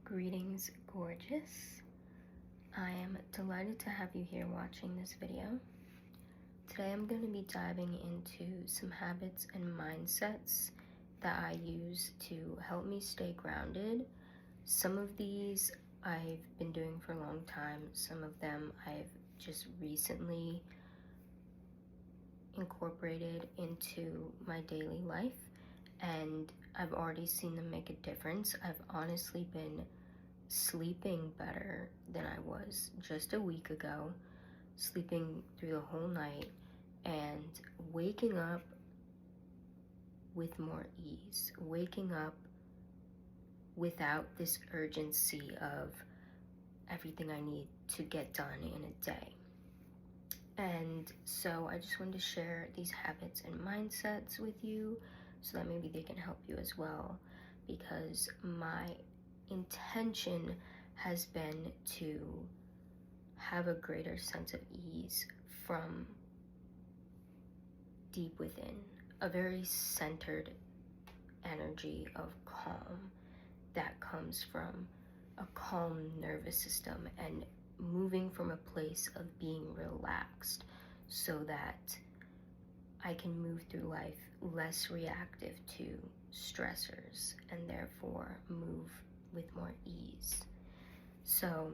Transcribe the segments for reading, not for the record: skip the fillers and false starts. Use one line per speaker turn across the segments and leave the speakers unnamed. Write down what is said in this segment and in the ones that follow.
Greetings, gorgeous. I am delighted to have you here watching this video. Today I'm going to be diving into some habits and mindsets that I use to help me stay grounded. Some of these I've been doing for a long time. Some of them I've just recently incorporated into my daily life, and I've already seen them make a difference. I've honestly been sleeping better than I was just a week ago, sleeping through the whole night and waking up with more ease, waking up without this urgency of everything I need to get done in a day. And so I just wanted to share these habits and mindsets with you so that maybe they can help you as well, because my intention has been to have a greater sense of ease from deep within, a very centered energy of calm that comes from a calm nervous system and moving from a place of being relaxed so that I can move through life less reactive to stressors and therefore move with more ease. So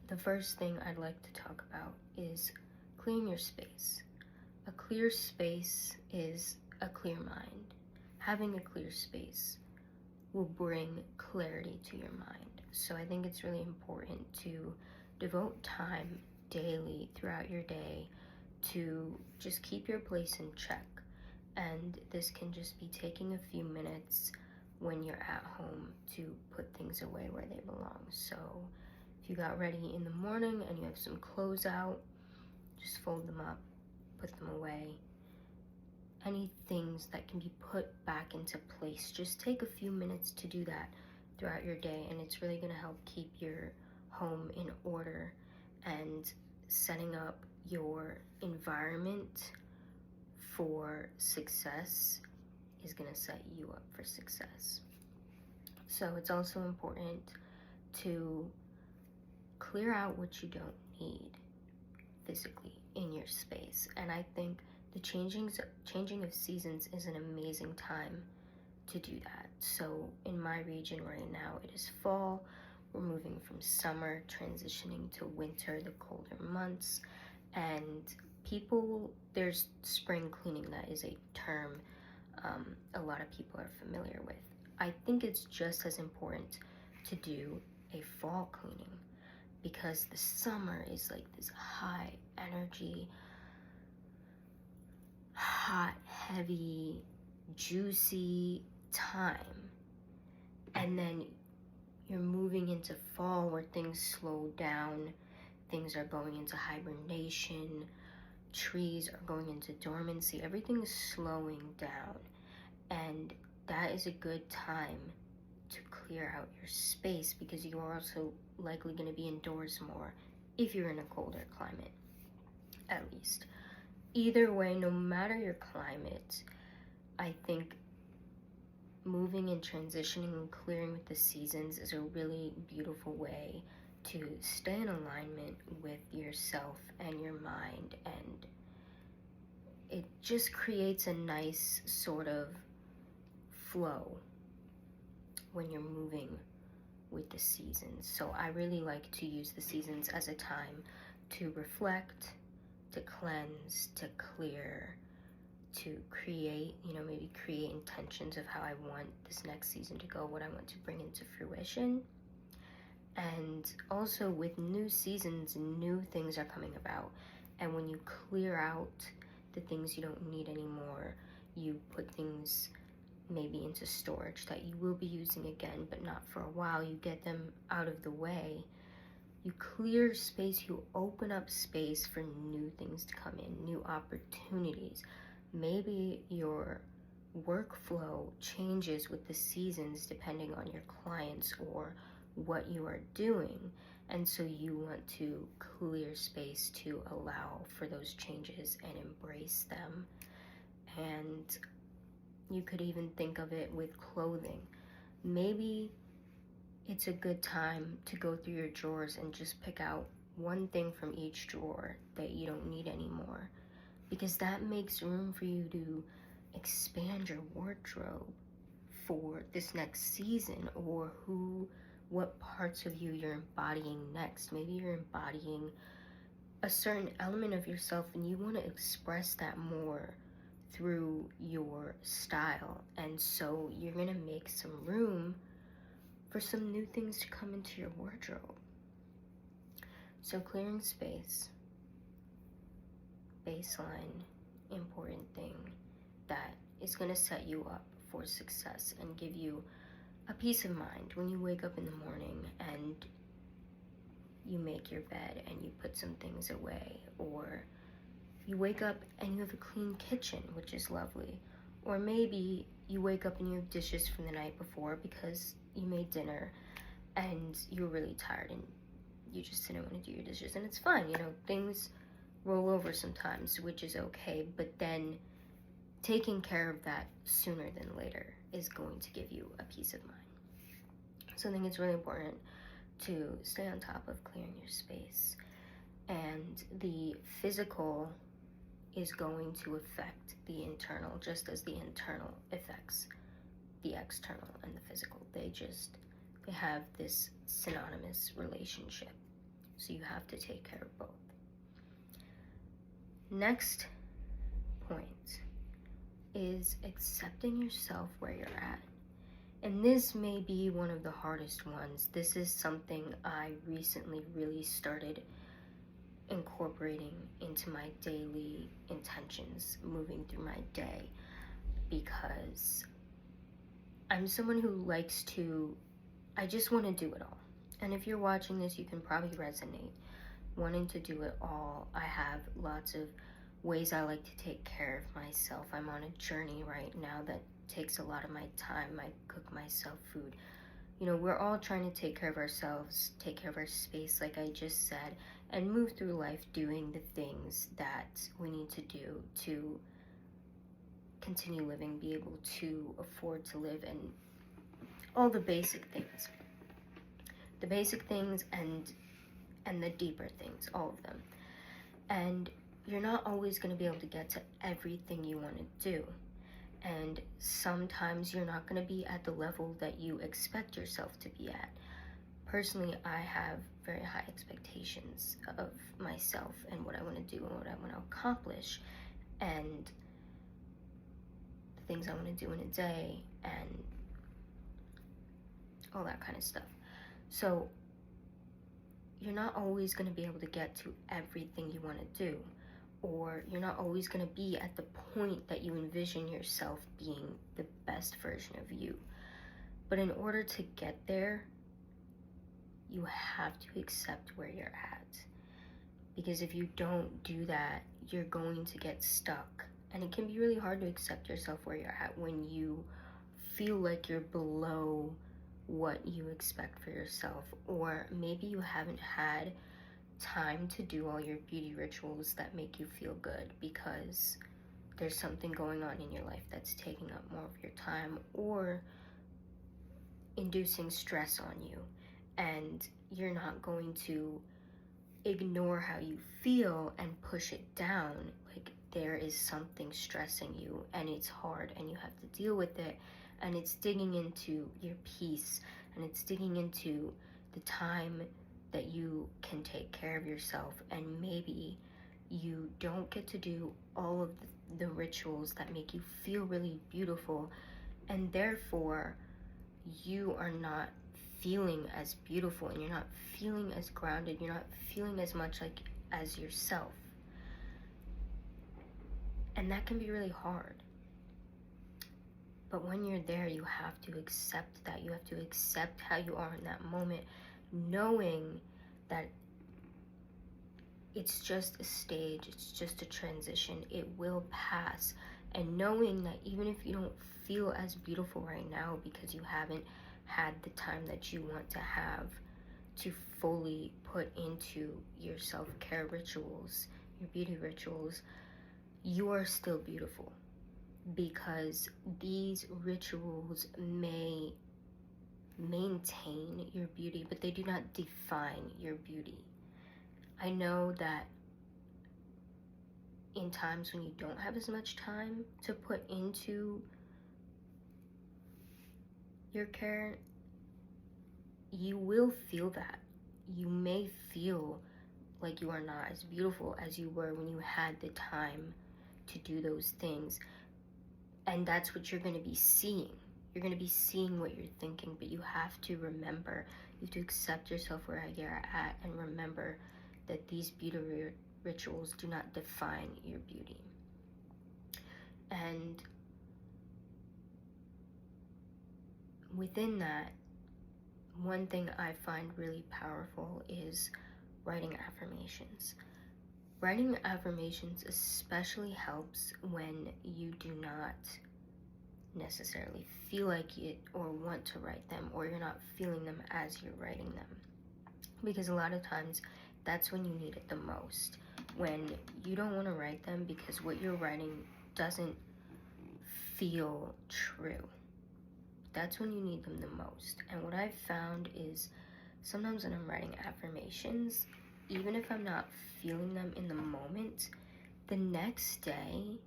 the first thing I'd like to talk about is clearing your space. A clear space is a clear mind. Having a clear space will bring clarity to your mind. So I think it's really important to devote time daily throughout your day to just keep your place in check. And this can just be taking a few minutes when you're at home to put things away where they belong. So if you got ready in the morning and you have some clothes out, just fold them up, put them away. Any things that can be put back into place, just take a few minutes to do that throughout your day, and it's really going to help keep your home in order, and setting up your environment for success is going to set you up for success. So it's also important to clear out what you don't need physically in your space. And I think the changing of seasons is an amazing time to do that. So in my region right now, it is fall. We're moving from summer, transitioning to winter, the colder months. And there's spring cleaning. That is a term a lot of people are familiar with. I think it's just as important to do a fall cleaning, because the summer is like this high energy, hot, heavy, juicy time. And then you're moving into fall where things slow down, things are going into hibernation, trees are going into dormancy, everything is slowing down. And that is a good time to clear out your space, because you are also likely going to be indoors more if you're in a colder climate, at least. Either way, no matter your climate, I think moving and transitioning and clearing with the seasons is a really beautiful way to stay in alignment with yourself and your mind, and it just creates a nice sort of flow when you're moving with the seasons. So I really like to use the seasons as a time to reflect, to cleanse, to clear, to create, maybe create intentions of how I want this next season to go, what I want to bring into fruition. And also with new seasons, new things are coming about. And when you clear out the things you don't need anymore, you put things maybe into storage that you will be using again, but not for a while. You get them out of the way. You clear space, you open up space for new things to come in, new opportunities. Maybe your workflow changes with the seasons depending on your clients or what you are doing. And so you want to clear space to allow for those changes and embrace them. And you could even think of it with clothing. Maybe it's a good time to go through your drawers and just pick out one thing from each drawer that you don't need anymore, because that makes room for you to expand your wardrobe for this next season, or what parts of you you're embodying next. Maybe you're embodying a certain element of yourself and you want to express that more through your style, and so you're going to make some room for some new things to come into your wardrobe. So clearing space, baseline, important thing that is going to set you up for success and give you a peace of mind when you wake up in the morning and you make your bed and you put some things away, or you wake up and you have a clean kitchen, which is lovely. Or maybe you wake up and you have dishes from the night before because you made dinner and you're really tired and you just didn't want to do your dishes, and it's fine, things roll over sometimes, which is okay, but then taking care of that sooner than later is going to give you a peace of mind. So I think it's really important to stay on top of clearing your space, and the physical is going to affect the internal just as the internal affects the external and the physical. They have this synonymous relationship, so you have to take care of both. Next point is accepting yourself where you're at. And this may be one of the hardest ones. This is something I recently really started incorporating into my daily intentions moving through my day, because I'm someone who I just want to do it all. And if you're watching this, you can probably resonate wanting to do it all. I have lots of ways I like to take care of myself. I'm on a journey right now that takes a lot of my time. I cook myself food. We're all trying to take care of ourselves, take care of our space, like I just said, and move through life doing the things that we need to do to continue living, be able to afford to live, and all the basic things. The basic things and the deeper things, all of them. And you're not always going to be able to get to everything you want to do. And sometimes you're not going to be at the level that you expect yourself to be at. Personally, I have very high expectations of myself and what I want to do and what I want to accomplish and the things I want to do in a day and all that kind of stuff. So you're not always going to be able to get to everything you want to do, or you're not always going to be at the point that you envision yourself being the best version of you. But in order to get there, you have to accept where you're at. Because if you don't do that, you're going to get stuck. And it can be really hard to accept yourself where you're at when you feel like you're below what you expect for yourself, or maybe you haven't had time to do all your beauty rituals that make you feel good because there's something going on in your life that's taking up more of your time or inducing stress on you, and you're not going to ignore how you feel and push it down. Like, there is something stressing you and it's hard and you have to deal with it, and it's digging into your peace, and it's digging into the time that you can take care of yourself, and maybe you don't get to do all of the rituals that make you feel really beautiful, and therefore you are not feeling as beautiful, and you're not feeling as grounded, you're not feeling as much like as yourself. And that can be really hard. But when you're there, you have to accept that. You have to accept how you are in that moment, knowing that it's just a stage, it's just a transition, it will pass. And knowing that even if you don't feel as beautiful right now because you haven't had the time that you want to have to fully put into your self-care rituals, your beauty rituals, you are still beautiful, because these rituals may maintain your beauty, but they do not define your beauty. I know that in times when you don't have as much time to put into your care, you will feel that. You may feel like you are not as beautiful as you were when you had the time to do those things. And that's what you're going to be seeing. You're going to be seeing what you're thinking, but you have to remember, you have to accept yourself where you're at and remember that these beauty rituals do not define your beauty. And within that, one thing I find really powerful is writing affirmations. Writing affirmations especially helps when you do not necessarily feel like it or want to write them, or you're not feeling them as you're writing them. Because a lot of times that's when you need it the most. When you don't want to write them because what you're writing doesn't feel true. That's when you need them the most. And what I've found is sometimes when I'm writing affirmations, even if I'm not feeling them in the moment, the next day,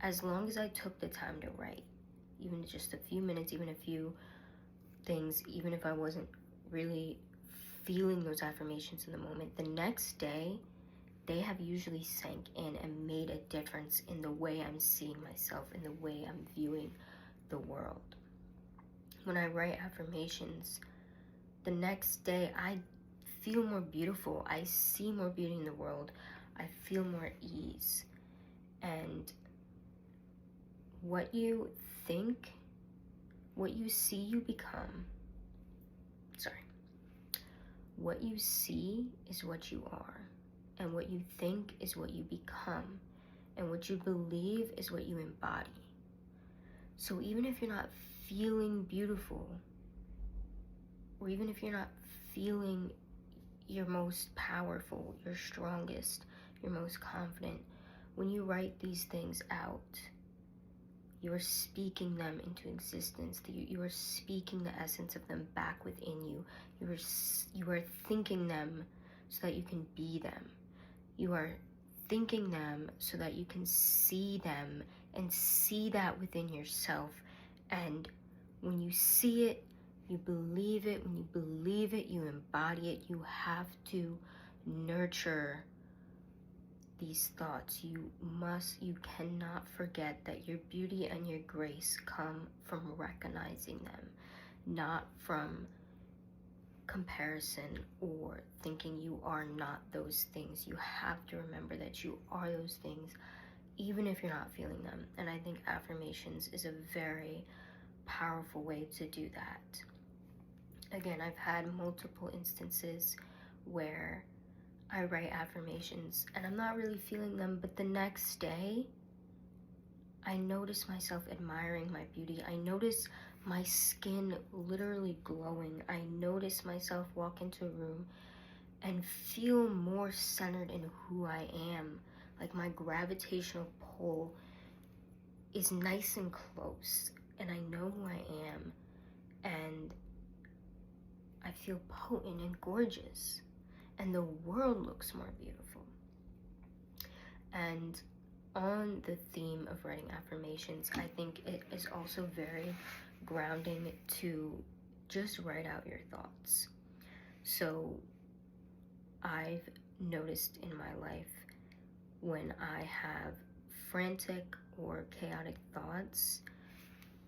as long as I took the time to write, even just a few minutes, even a few things, even if I wasn't really feeling those affirmations in the moment, the next day, they have usually sank in and made a difference in the way I'm seeing myself, in the way I'm viewing the world. When I write affirmations, the next day I feel more beautiful. I see more beauty in the world. I feel more ease. And what you think, what you see, you become. What you see is what you are. And what you think is what you become. And what you believe is what you embody. So even if you're not feeling beautiful, or even if you're not feeling your most powerful, your strongest, your most confident, when you write these things out, you are speaking them into existence. You are speaking the essence of them back within you. You are thinking them so that you can be them. You are thinking them so that you can see them and see that within yourself. And when you see it, you believe it. When you believe it, you embody it. You have to nurture these thoughts. You cannot forget that your beauty and your grace come from recognizing them, not from comparison or thinking you are not those things. You have to remember that you are those things, even if you're not feeling them. And I think affirmations is a very powerful way to do that. Again, I've had multiple instances where I write affirmations and I'm not really feeling them, but the next day, I notice myself admiring my beauty. I notice my skin literally glowing. I notice myself walk into a room and feel more centered in who I am. Like my gravitational pull is nice and close, and I know who I am, and I feel potent and gorgeous, and the world looks more beautiful. And on the theme of writing affirmations, I think it is also very grounding to just write out your thoughts. So I've noticed in my life when I have frantic or chaotic thoughts,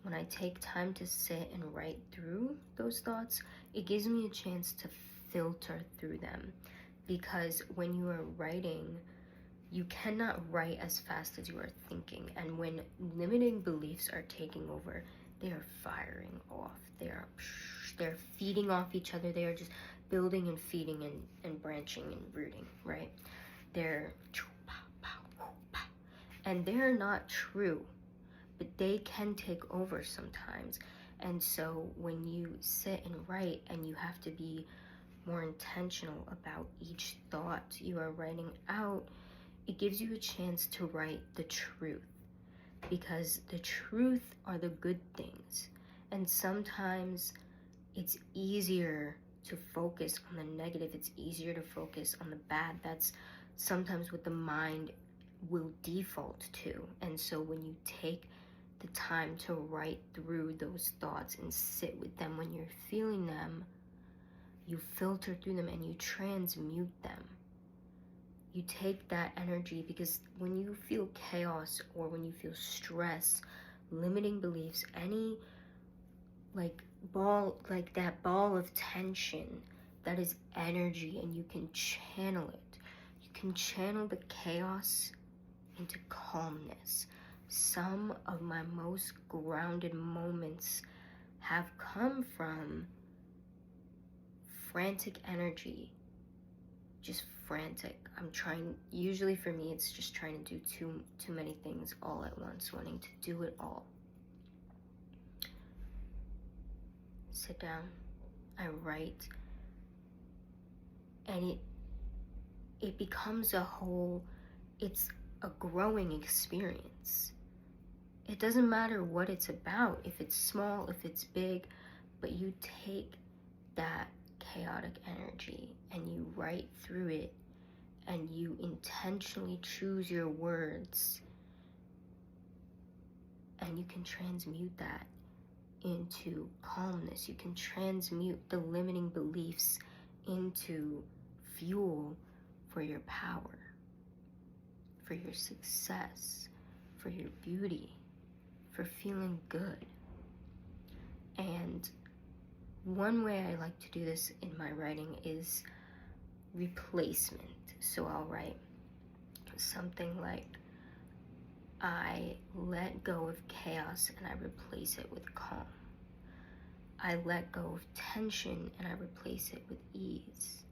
when I take time to sit and write through those thoughts, it gives me a chance to filter through them. Because when you are writing, you cannot write as fast as you are thinking. And when limiting beliefs are taking over, they are firing off. They're feeding off each other. They are just building and feeding and branching and rooting, right? And they're not true, but they can take over sometimes. And so when you sit and write, and you have to be more intentional about each thought you are writing out, it gives you a chance to write the truth, because the truth are the good things. And sometimes it's easier to focus on the negative. It's easier to focus on the bad. That's sometimes what the mind will default to. And so when you take the time to write through those thoughts and sit with them when you're feeling them, you filter through them and you transmute them. You take that energy, because when you feel chaos or when you feel stress, limiting beliefs, any that ball of tension, that is energy, and you can channel it. You can channel the chaos into calmness. Some of my most grounded moments have come from frantic energy, just frantic. Usually for me, it's just trying to do too many things all at once, wanting to do it all. Sit down, I write, and it becomes it's a growing experience. It doesn't matter what it's about, if it's small, if it's big, but you take that chaotic energy and you write through it, and you intentionally choose your words, and you can transmute that into calmness. You can transmute the limiting beliefs into fuel for your power, for your success, for your beauty, for feeling good. And one way I like to do this in my writing is replacement. So I'll write something like, I let go of chaos and I replace it with calm. I let go of tension and I replace it with ease.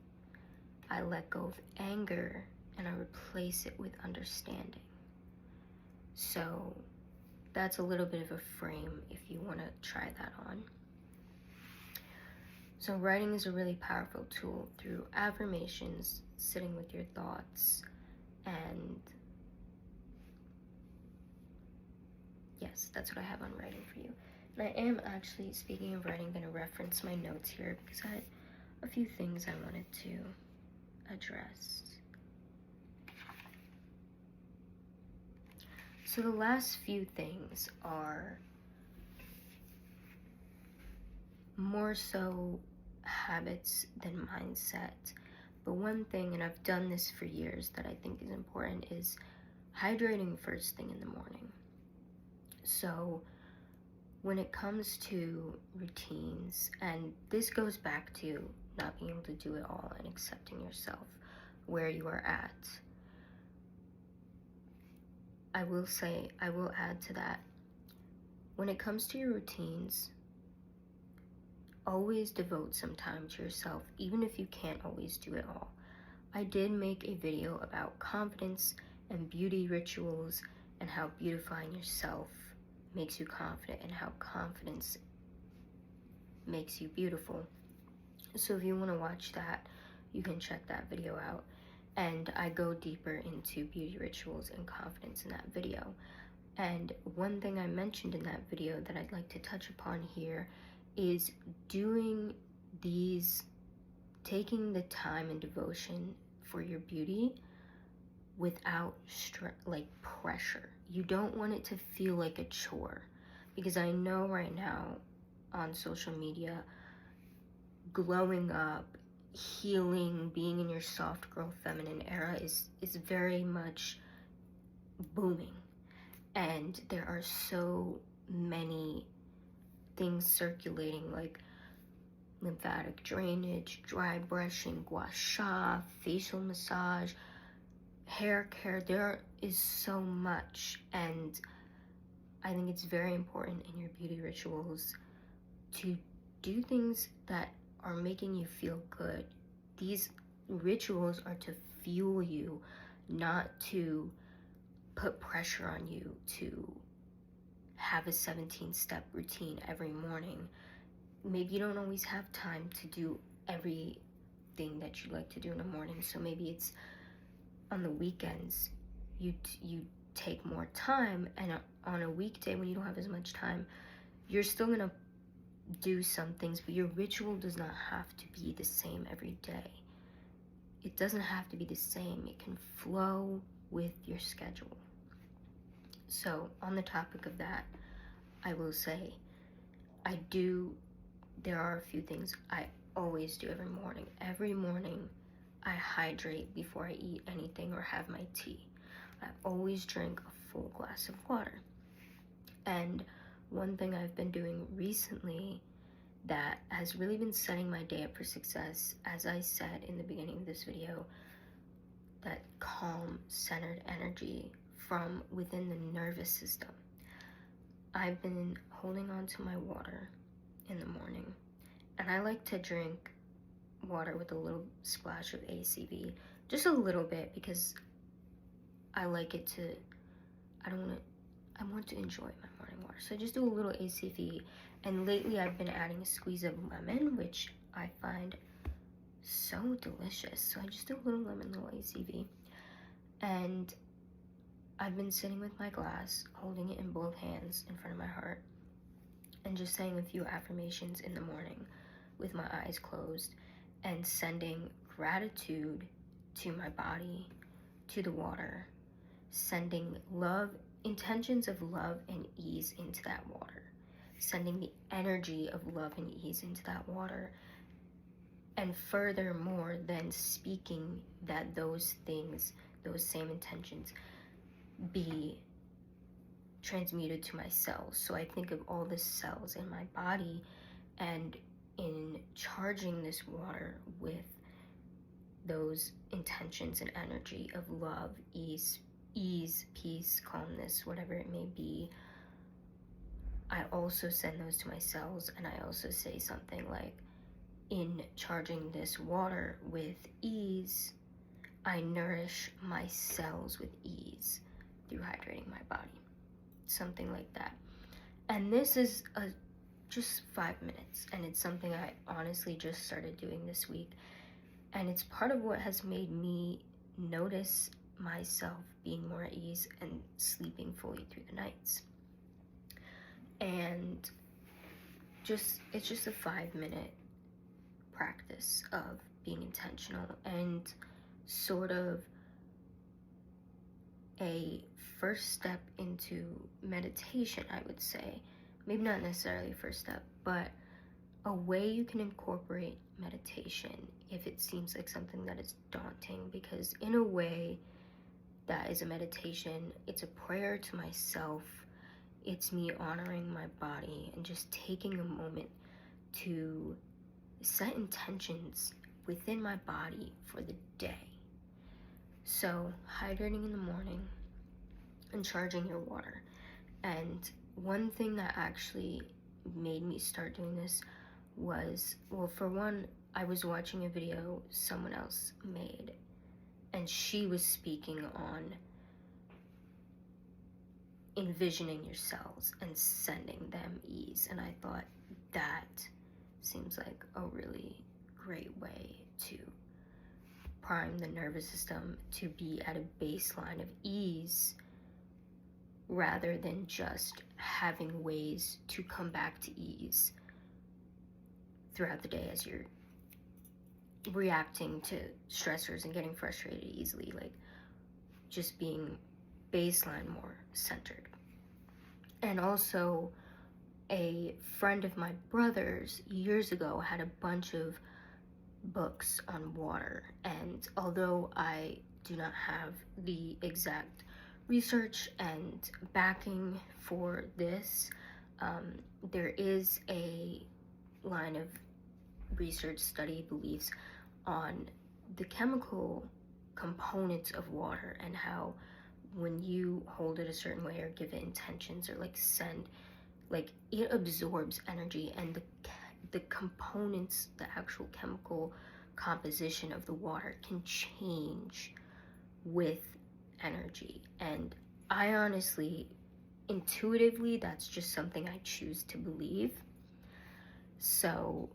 I let go of anger and I replace it with understanding. So that's a little bit of a frame if you want to try that on. So writing is a really powerful tool through affirmations, sitting with your thoughts, and yes, that's what I have on writing for you. And I am actually, speaking of writing, going to reference my notes here because I had a few things I wanted to address. So the last few things are more so habits than mindset. But one thing, and I've done this for years, that I think is important is hydrating first thing in the morning. So when it comes to routines, and this goes back to not being able to do it all and accepting yourself where you are at, I will add to that, when it comes to your routines, always devote some time to yourself, even if you can't always do it all. I did make a video about confidence and beauty rituals and how beautifying yourself makes you confident and how confidence makes you beautiful. So if you want to watch that, you can check that video out. And I go deeper into beauty rituals and confidence in that video. And one thing I mentioned in that video that I'd like to touch upon here is doing these, taking the time and devotion for your beauty without pressure. You don't want it to feel like a chore, because I know right now on social media, glowing up, healing, being in your soft girl feminine era is very much booming, and there are so many things circulating, like lymphatic drainage, dry brushing, gua sha, facial massage, hair care. There is so much, and I think it's very important in your beauty rituals to do things that are making you feel good. These rituals are to fuel you, not to put pressure on you to have a 17-step routine every morning. Maybe you don't always have time to do everything that you like to do in the morning, so maybe it's on the weekends you take more time, and on a weekday when you don't have as much time, you're still gonna do some things, but your ritual does not have to be the same every day. It doesn't have to be the same. It can flow with your schedule. So on the topic of that, I will say there are a few things I always do every morning. Every morning I hydrate before I eat anything or have my tea. I always drink a full glass of water. And one thing I've been doing recently that has really been setting my day up for success, as I said in the beginning of this video, that calm, centered energy from within the nervous system. I've been holding on to my water in the morning, and I like to drink water with a little splash of ACV, just a little bit, because I like it to, I want to enjoy my morning water. So just do a little ACV, and lately I've been adding a squeeze of lemon, which I find so delicious. So I just do a little lemon, little ACV, and I've been sitting with my glass, holding it in both hands in front of my heart, and just saying a few affirmations in the morning with my eyes closed, and sending gratitude to my body, to the water, sending love, intentions of love and ease into that water, sending the energy of love and ease into that water, and furthermore then speaking that those things, those same intentions, be transmuted to my cells. So I think of all the cells in my body, and in charging this water with those intentions and energy of love, ease, peace, calmness, whatever it may be, I also send those to my cells, and I also say something like, in charging this water with ease, I nourish my cells with ease through hydrating my body. Something like that. And this is just 5 minutes, and it's something I honestly just started doing this week, and it's part of what has made me notice myself being more at ease and sleeping fully through the nights. And it's just a 5-minute practice of being intentional, and sort of a first step into meditation, I would say. Maybe not necessarily first step, but a way you can incorporate meditation if it seems like something that is daunting, because in a way that is a meditation. It's a prayer to myself. It's me honoring my body and just taking a moment to set intentions within my body for the day. So hydrating in the morning and charging your water. And one thing that actually made me start doing this was, well, for one, I was watching a video someone else made, and she was speaking on envisioning your cells and sending them ease. And I thought that seems like a really great way to prime the nervous system to be at a baseline of ease, rather than just having ways to come back to ease throughout the day as you're reacting to stressors and getting frustrated easily. Like, just being baseline more centered. And also, a friend of my brother's years ago had a bunch of books on water, and although I do not have the exact research and backing for this, there is a line of research study beliefs on the chemical components of water, and how when you hold it a certain way or give it intentions or send, it absorbs energy, and the components, the actual chemical composition of the water can change with energy. And I honestly, intuitively, that's just something I choose to believe. So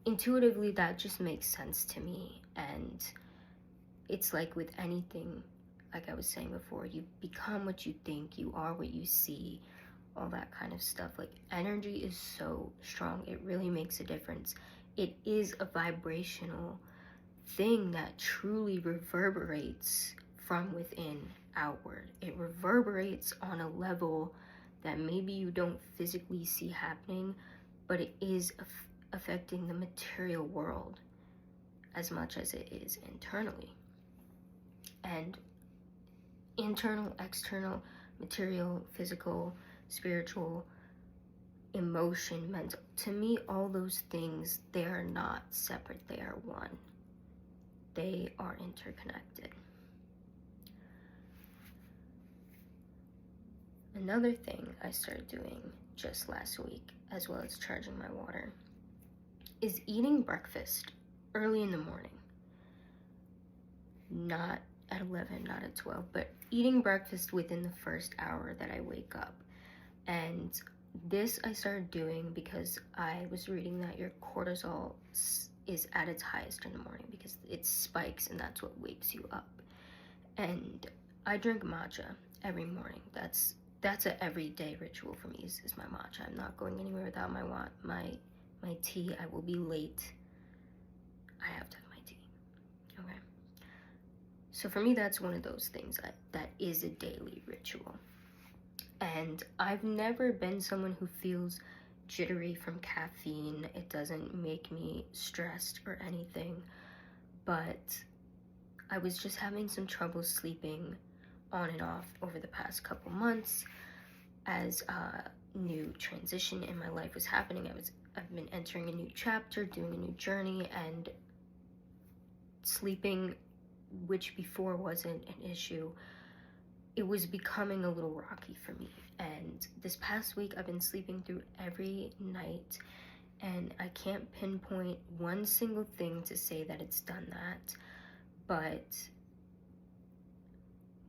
intuitively, that just makes sense to me. And it's like with anything, like I was saying before, you become what you think, you are what you see. all that kind of stuff. Like, energy is so strong. It really makes a difference. It is a vibrational thing that truly reverberates from within outward. It reverberates on a level that maybe you don't physically see happening, but it is affecting the material world as much as it is internally. And internal, external, material, physical, spiritual, emotion, mental, to me, all those things, they are not separate, they are one. They are interconnected. Another thing I started doing just last week, as well as charging my water, is eating breakfast early in the morning. Not at 11, not at 12, but eating breakfast within the first hour that I wake up. And this I started doing because I was reading that your cortisol is at its highest in the morning because it spikes and that's what wakes you up. And I drink matcha every morning. That's an everyday ritual for me is my matcha. I'm not going anywhere without my tea. I will be late. I have to have my tea. Okay. So for me, that's one of those things that is a daily ritual. And I've never been someone who feels jittery from caffeine. It doesn't make me stressed or anything. But I was just having some trouble sleeping on and off over the past couple months as a new transition in my life was happening. I've been entering a new chapter, doing a new journey, and sleeping, which before wasn't an issue, it was becoming a little rocky for me. And this past week I've been sleeping through every night, and I can't pinpoint one single thing to say that it's done that, but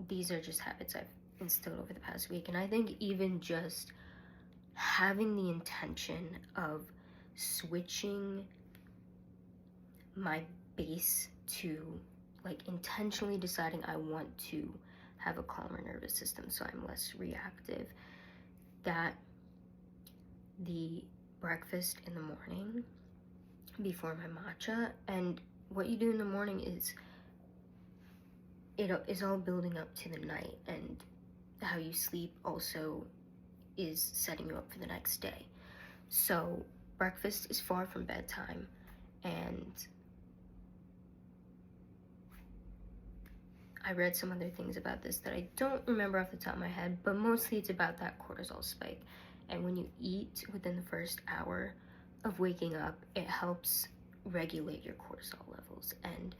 these are just habits I've instilled over the past week. And I think even just having the intention of switching my base to, like, intentionally deciding I want to have a calmer nervous system so I'm less reactive, that the breakfast in the morning before my matcha, and what you do in the morning is it is all building up to the night, and how you sleep also is setting you up for the next day. So breakfast is far from bedtime, and I read some other things about this that I don't remember off the top of my head, but mostly it's about that cortisol spike. And when you eat within the first hour of waking up, it helps regulate your cortisol levels. And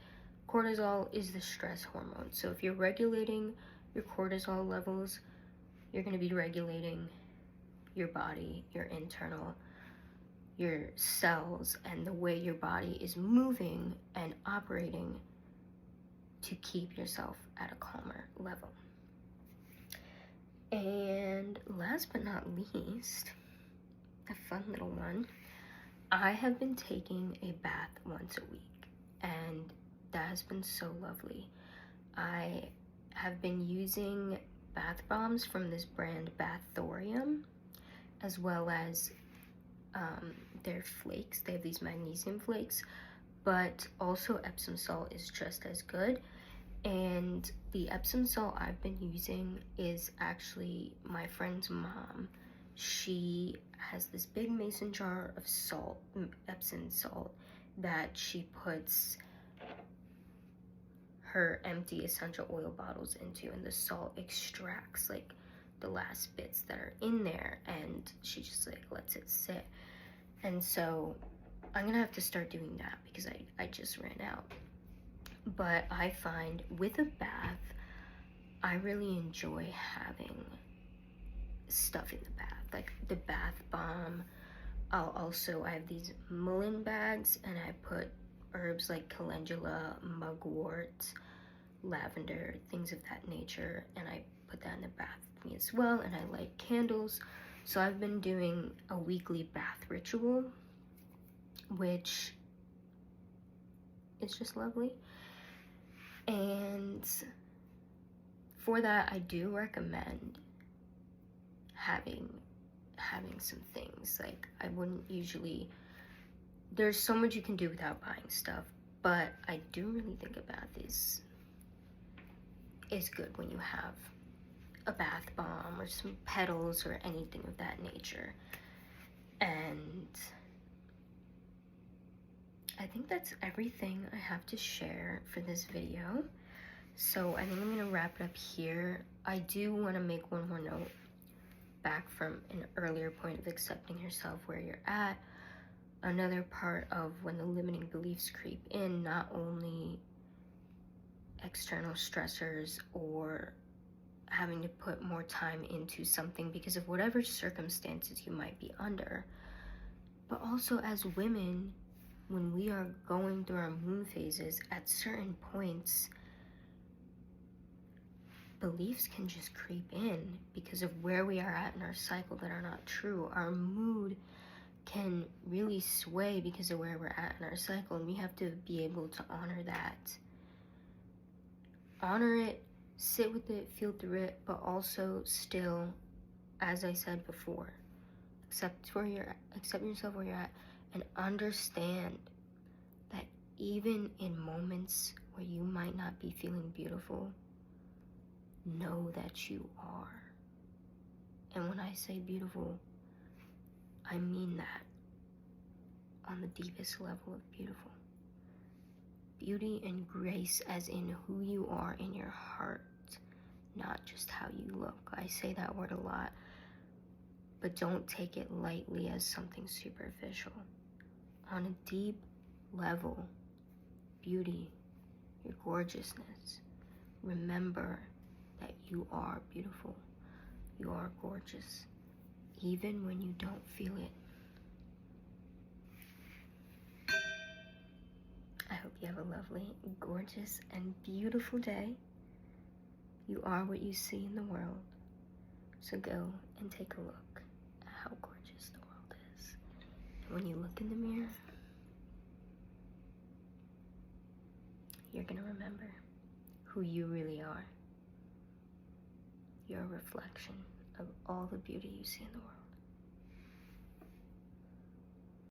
cortisol is the stress hormone. So if you're regulating your cortisol levels, you're going to be regulating your body, your internal, your cells, and the way your body is moving and operating to keep yourself at a calmer level. And last but not least, a fun little one, I have been taking a bath once a week, and that has been so lovely. I have been using bath bombs from this brand Bathorium, as well as their flakes. They have these magnesium flakes, but also Epsom salt is just as good. And the Epsom salt I've been using is actually my friend's mom. She has this big mason jar of salt, Epsom salt, that she puts her empty essential oil bottles into, and the salt extracts like the last bits that are in there, and she just like lets it sit. And so I'm gonna have to start doing that because I just ran out. But I find with a bath, I really enjoy having stuff in the bath, like the bath bomb. I have these mullein bags, and I put herbs like calendula, mugwort, lavender, things of that nature, and I put that in the bath with me as well. And I light candles. So I've been doing a weekly bath ritual, which is just lovely. And for that, I do recommend having having some things. Like, I wouldn't usually, there's so much you can do without buying stuff, but I do really think a bath is good when you have a bath bomb or some petals or anything of that nature. And I think that's everything I have to share for this video. So I think I'm gonna wrap it up here. I do want to make one more note back from an earlier point of accepting yourself where you're at. Another part of when the limiting beliefs creep in, not only external stressors or having to put more time into something because of whatever circumstances you might be under, but also as women, when we are going through our moon phases, at certain points, beliefs can just creep in because of where we are at in our cycle that are not true. Our mood can really sway because of where we're at in our cycle, and we have to be able to honor that. Honor it, sit with it, feel through it, but also still, as I said before, accept yourself where you're at, and understand that even in moments where you might not be feeling beautiful, know that you are. And when I say beautiful, I mean that on the deepest level of beautiful. Beauty and grace as in who you are in your heart, not just how you look. I say that word a lot, but don't take it lightly as something superficial. On a deep level, beauty, your gorgeousness, remember that you are beautiful, you are gorgeous, even when you don't feel it. I hope you have a lovely, gorgeous, and beautiful day. You are what you see in the world, so go and take a look at how gorgeous the world is. And when you look in the mirror, you're gonna remember who you really are. You're a reflection of all the beauty you see in the world.